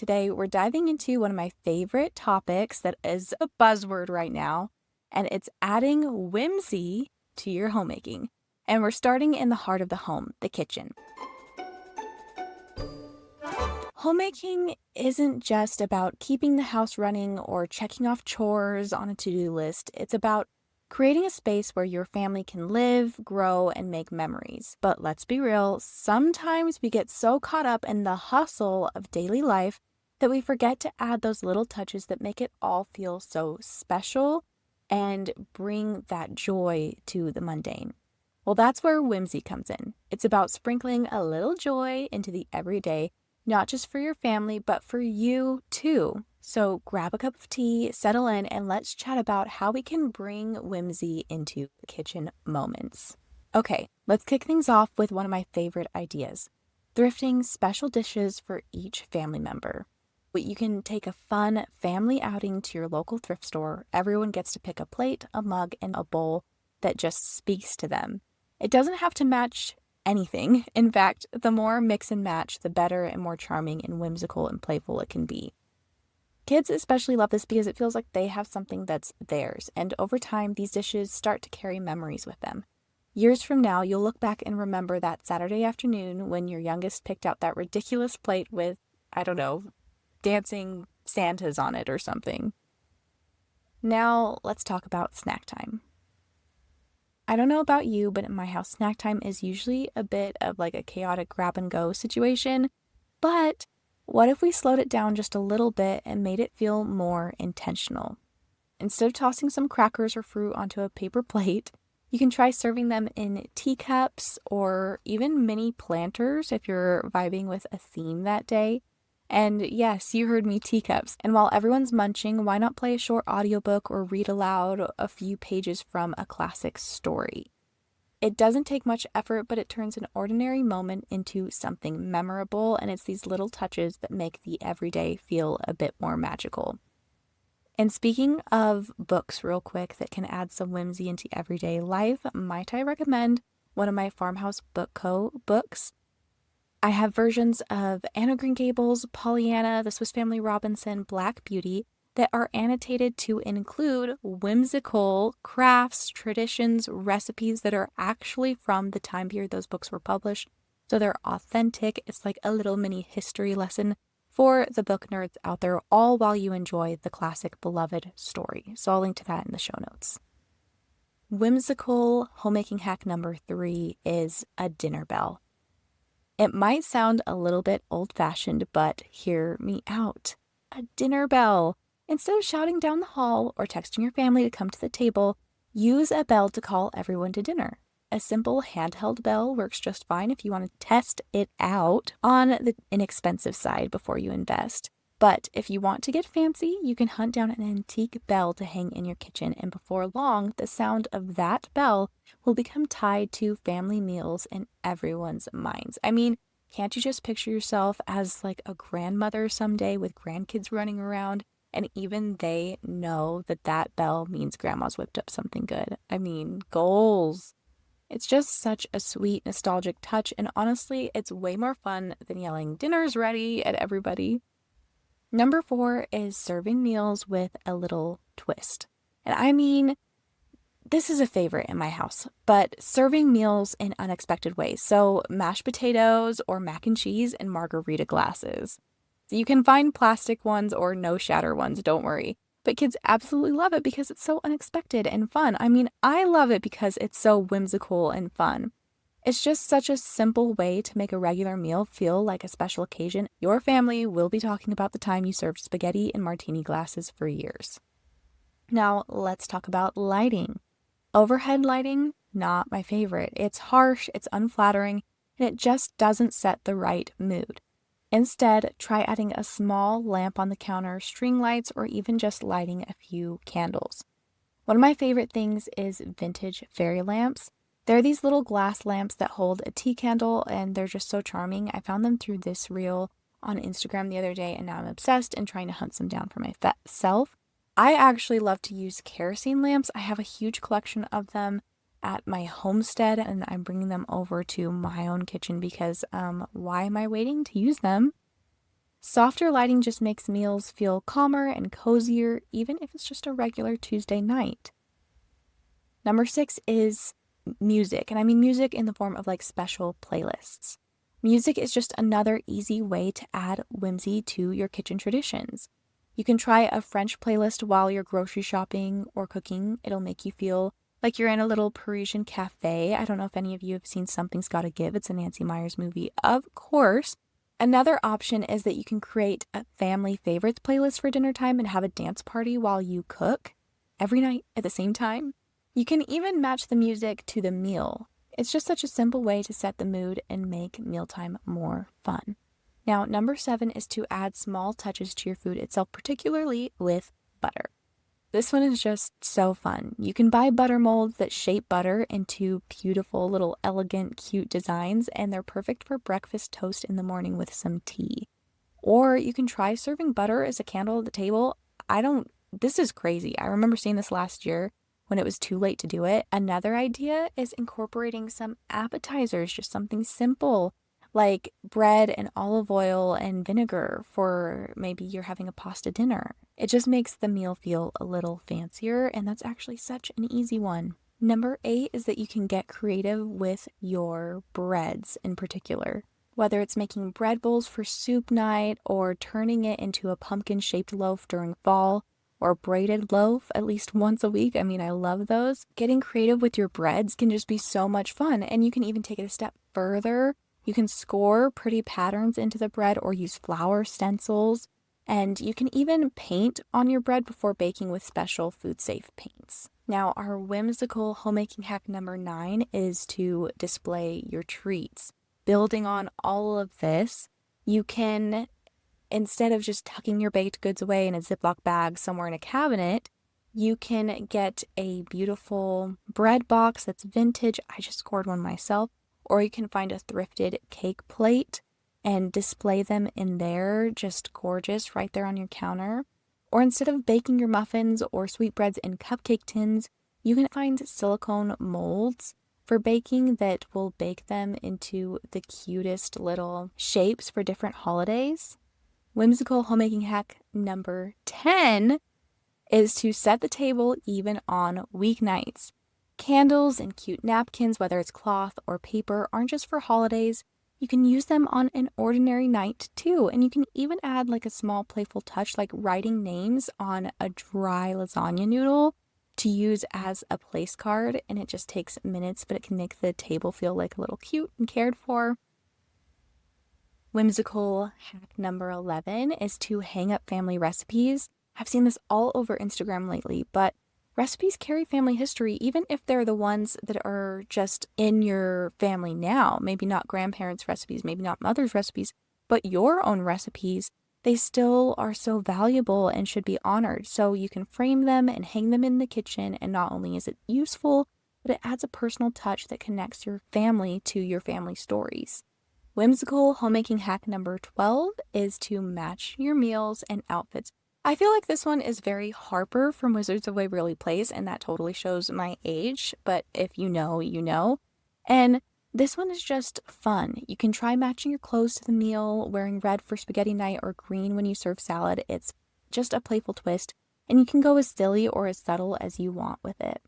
today we're diving into one of my favorite topics that is a buzzword right now, and it's adding whimsy to your homemaking. And we're starting in the heart of the home, the kitchen. Homemaking isn't just about keeping the house running or checking off chores on a to-do list. It's about creating a space where your family can live, grow, and make memories. But let's be real, sometimes we get so caught up in the hustle of daily life that we forget to add those little touches that make it all feel so special and bring that joy to the mundane. Well, that's where whimsy comes in. It's about sprinkling a little joy into the everyday, not just for your family, but for you too. So grab a cup of tea, settle in, and let's chat about how we can bring whimsy into the kitchen moments. Okay, let's kick things off with one of my favorite ideas, thrifting special dishes for each family member. You can take a fun family outing to your local thrift store. Everyone gets to pick a plate, a mug, and a bowl that just speaks to them. It doesn't have to match anything. In fact, the more mix and match, the better and more charming and whimsical and playful it can be. Kids especially love this because it feels like they have something that's theirs, and over time, these dishes start to carry memories with them. Years from now, you'll look back and remember that Saturday afternoon when your youngest picked out that ridiculous plate with, I don't know, dancing Santas on it or something. Now, let's talk about snack time. I don't know about you, but in my house, snack time is usually a bit of like a chaotic grab and go situation. But what if we slowed it down just a little bit and made it feel more intentional? Instead of tossing some crackers or fruit onto a paper plate, you can try serving them in teacups or even mini planters if you're vibing with a theme that day. And yes, you heard me, teacups. And while everyone's munching, why not play a short audiobook or read aloud a few pages from a classic story? It doesn't take much effort, but it turns an ordinary moment into something memorable, and it's these little touches that make the everyday feel a bit more magical. And speaking of books real quick that can add some whimsy into everyday life, might I recommend one of my Farmhouse Book Co. books? I have versions of Anne of Green Gables, Pollyanna, The Swiss Family Robinson, Black Beauty that are annotated to include whimsical crafts, traditions, recipes that are actually from the time period those books were published. So they're authentic. It's like a little mini history lesson for the book nerds out there, all while you enjoy the classic beloved story. So I'll link to that in the show notes. Whimsical homemaking hack number 3 is a dinner bell. It might sound a little bit old-fashioned, but hear me out. A dinner bell. Instead of shouting down the hall or texting your family to come to the table, use a bell to call everyone to dinner. A simple handheld bell works just fine if you want to test it out on the inexpensive side before you invest. But if you want to get fancy, you can hunt down an antique bell to hang in your kitchen, and before long, the sound of that bell will become tied to family meals in everyone's minds. I mean, can't you just picture yourself as like a grandmother someday with grandkids running around, and even they know that that bell means grandma's whipped up something good? I mean, goals. It's just such a sweet, nostalgic touch, and honestly, it's way more fun than yelling, "Dinner's ready" at everybody. Number 4 is serving meals with a little twist. And I mean, this is a favorite in my house, but serving meals in unexpected ways. So mashed potatoes or mac and cheese in margarita glasses. So you can find plastic ones or no shatter ones, don't worry. But kids absolutely love it because it's so unexpected and fun. I mean, I love it because it's so whimsical and fun. It's just such a simple way to make a regular meal feel like a special occasion. Your family will be talking about the time you served spaghetti in martini glasses for years. Now, let's talk about lighting. Overhead lighting, not my favorite. It's harsh, it's unflattering, and it just doesn't set the right mood. Instead, try adding a small lamp on the counter, string lights, or even just lighting a few candles. One of my favorite things is vintage fairy lamps. They're these little glass lamps that hold a tea candle, and they're just so charming. I found them through this reel on Instagram the other day, and now I'm obsessed and trying to hunt some down for myself. I actually love to use kerosene lamps. I have a huge collection of them at my homestead, and I'm bringing them over to my own kitchen because why am I waiting to use them? Softer lighting just makes meals feel calmer and cozier, even if it's just a regular Tuesday night. Number 6 is music, and I mean music in the form of like special playlists. Music is just another easy way to add whimsy to your kitchen traditions. You can try a French playlist while you're grocery shopping or cooking. It'll make you feel like you're in a little Parisian cafe. I don't know if any of you have seen Something's Gotta Give. It's a Nancy Meyers movie, of course. Another option is that you can create a family favorites playlist for dinner time and have a dance party while you cook every night at the same time. You can even match the music to the meal. It's just such a simple way to set the mood and make mealtime more fun. Now, number 7 is to add small touches to your food itself, particularly with butter. This one is just so fun. You can buy butter molds that shape butter into beautiful little elegant, cute designs, and they're perfect for breakfast toast in the morning with some tea. Or you can try serving butter as a candle at the table. This is crazy. I remember seeing this last year when it was too late to do it. Another idea is incorporating some appetizers, just something simple like bread and olive oil and vinegar for maybe you're having a pasta dinner. It just makes the meal feel a little fancier, and that's actually such an easy one. Number 8 is that you can get creative with your breads in particular. Whether it's making bread bowls for soup night or turning it into a pumpkin-shaped loaf during fall, or braided loaf at least once a week. I mean, I love those. Getting creative with your breads can just be so much fun, and you can even take it a step further. You can score pretty patterns into the bread or use flour stencils, and you can even paint on your bread before baking with special food-safe paints. Now, our whimsical homemaking hack number 9 is to display your treats. Building on all of this, you can, instead of just tucking your baked goods away in a Ziploc bag somewhere in a cabinet, you can get a beautiful bread box that's vintage. I just scored one myself. Or you can find a thrifted cake plate and display them in there, just gorgeous right there on your counter. Or instead of baking your muffins or sweetbreads in cupcake tins, you can find silicone molds for baking that will bake them into the cutest little shapes for different holidays. Whimsical homemaking hack number 10 is to set the table even on weeknights. Candles and cute napkins, whether it's cloth or paper, aren't just for holidays. You can use them on an ordinary night too. And you can even add like a small playful touch, like writing names on a dry lasagna noodle to use as a place card. And it just takes minutes, but it can make the table feel like a little cute and cared for. Whimsical hack number 11 is to hang up family recipes. I've seen this all over Instagram lately, but recipes carry family history, even if they're the ones that are just in your family now. Maybe not grandparents' recipes, maybe not mother's recipes, but your own recipes. They still are so valuable and should be honored. So you can frame them and hang them in the kitchen, and not only is it useful, but it adds a personal touch that connects your family to your family stories. Whimsical homemaking hack number 12 is to match your meals and outfits. I feel like this one is very Harper from Wizards of Waverly Place, and that totally shows my age, but if you know, you know. And this one is just fun. You can try matching your clothes to the meal, wearing red for spaghetti night or green when you serve salad. It's just a playful twist, and you can go as silly or as subtle as you want with it.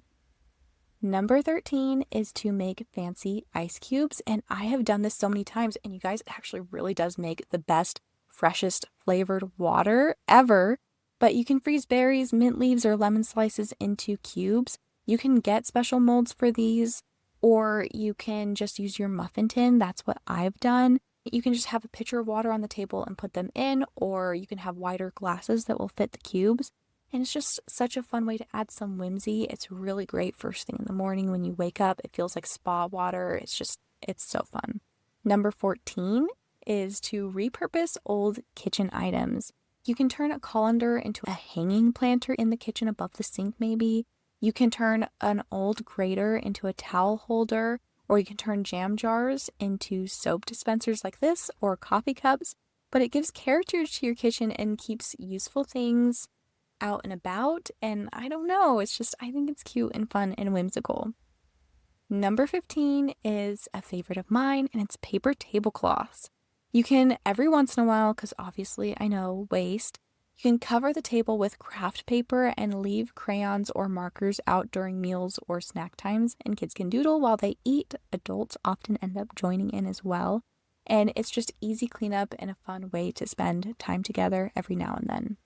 Number 13 is to make fancy ice cubes, and I have done this so many times, and you guys, it actually really does make the best, freshest flavored water ever. But you can freeze berries, mint leaves, or lemon slices into cubes. You can get special molds for these, or you can just use your muffin tin. That's what I've done. You can just have a pitcher of water on the table and put them in, or you can have wider glasses that will fit the cubes. And it's just such a fun way to add some whimsy. It's really great first thing in the morning when you wake up. It feels like spa water. It's so fun. Number 14 is to repurpose old kitchen items. You can turn a colander into a hanging planter in the kitchen above the sink maybe. You can turn an old grater into a towel holder, or you can turn jam jars into soap dispensers like this, or coffee cups. But it gives character to your kitchen and keeps useful things out and about, and I don't know, I think it's cute and fun and whimsical. Number 15 is a favorite of mine, and it's paper tablecloths. You can, every once in a while, because obviously I know waste, you can cover the table with craft paper and leave crayons or markers out during meals or snack times, and kids can doodle while they eat. Adults often end up joining in as well. And it's just easy cleanup and a fun way to spend time together every now and then.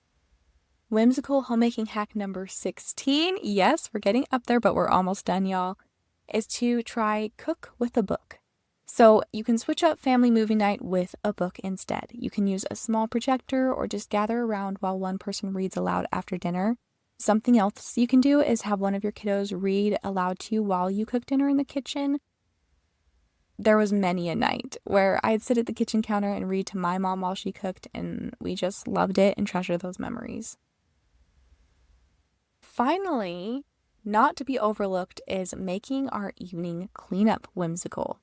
Whimsical homemaking hack number 16, yes, we're getting up there, but we're almost done, y'all, is to try cook with a book. So you can switch up family movie night with a book instead. You can use a small projector or just gather around while one person reads aloud after dinner. Something else you can do is have one of your kiddos read aloud to you while you cook dinner in the kitchen. There was many a night where I'd sit at the kitchen counter and read to my mom while she cooked, and we just loved it and treasure those memories. Finally, not to be overlooked is making our evening cleanup whimsical.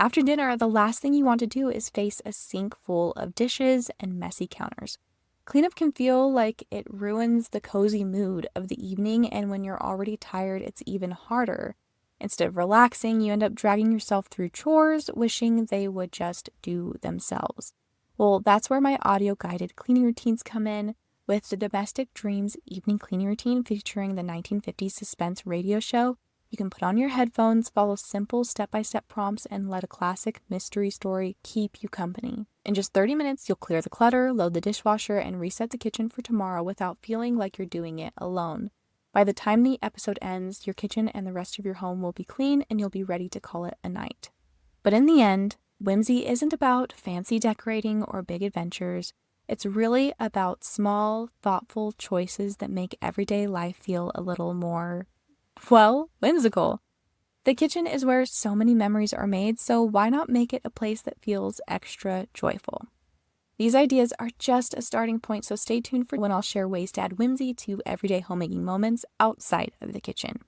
After dinner, the last thing you want to do is face a sink full of dishes and messy counters. Cleanup can feel like it ruins the cozy mood of the evening, and when you're already tired, it's even harder. Instead of relaxing, you end up dragging yourself through chores, wishing they would just do themselves. Well, that's where my audio-guided cleaning routines come in, with the Domestic Dreams evening cleaning routine featuring the 1950s suspense radio show. You can put on your headphones, follow simple step-by-step prompts, and let a classic mystery story keep you company. In just 30 minutes, you'll clear the clutter, load the dishwasher, and reset the kitchen for tomorrow without feeling like you're doing it alone. By the time the episode ends, your kitchen and the rest of your home will be clean and you'll be ready to call it a night. But in the end, whimsy isn't about fancy decorating or big adventures. It's really about small, thoughtful choices that make everyday life feel a little more, well, whimsical. The kitchen is where so many memories are made, so why not make it a place that feels extra joyful? These ideas are just a starting point, so stay tuned for when I'll share ways to add whimsy to everyday homemaking moments outside of the kitchen.